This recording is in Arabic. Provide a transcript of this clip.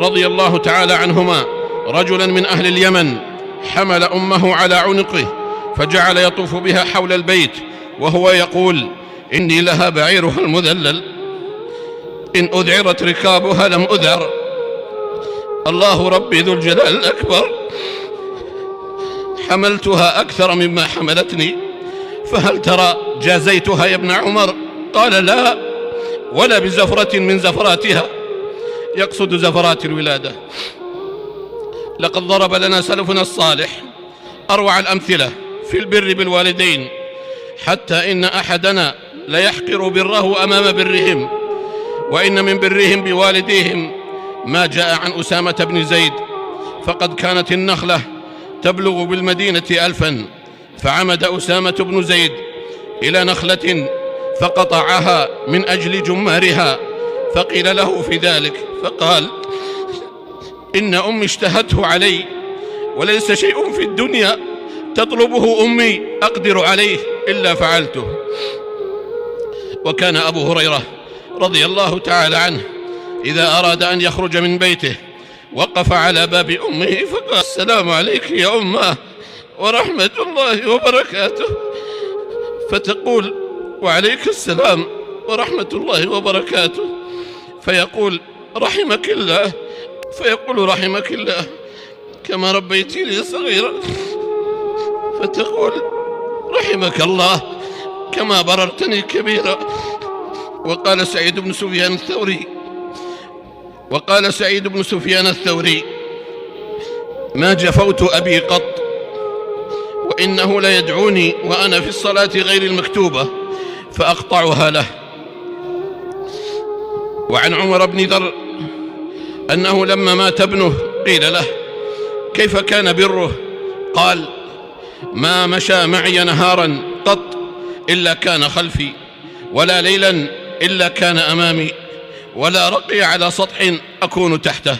رضي الله تعالى عنهما رجلا من أهل اليمن حمل أمه على عنقه فجعل يطوف بها حول البيت وهو يقول: إني لها بعيرها المذلل، إن أذعرت ركابها لم أذعر، الله ربي ذو الجلال الأكبر، حملتها أكثر مما حملتني، فهل ترى جازيتها يا ابن عمر؟ قال: لا، ولا بزفرة من زفراتها، يقصد زفرات الولادة. لقد ضرب لنا سلفنا الصالح أروع الأمثلة في البر بالوالدين، حتى إن أحدنا ليحقر بره أمام برهم، وإن من برهم بوالديهم ما جاء عن أسامة بن زيد، فقد كانت النخلة تبلغ بالمدينة 1000، فعمد أسامة بن زيد إلى نخلة فقطعها من أجل جمارها، فقيل له في ذلك فقال: إن أمي اشتهته علي، وليس شيء في الدنيا تطلبه أمي أقدر عليه إلا فعلته. وكان أبو هريرة رضي الله تعالى عنه إذا أراد أن يخرج من بيته وقف على باب أمه فقال: السلام عليك يا أمه ورحمة الله وبركاته، فتقول: وعليك السلام ورحمة الله وبركاته، فيقول: رحمك الله، فيقول: رحمك الله كما ربيتني صغيرا، فتقول: رحمك الله كما بررتني كبيرا. وقال سعيد بن سفيان الثوري: ما جفوت أبي قط، وإنه ليدعوني وأنا في الصلاة غير المكتوبة فأقطعها له. وعن عمر بن ذر أنه لما مات ابنه قيل له: كيف كان بره؟ قال: ما مشى معي نهارا قط إلا كان خلفي، ولا ليلا إلا كان أمامي، ولا رقي على سطح أكون تحته.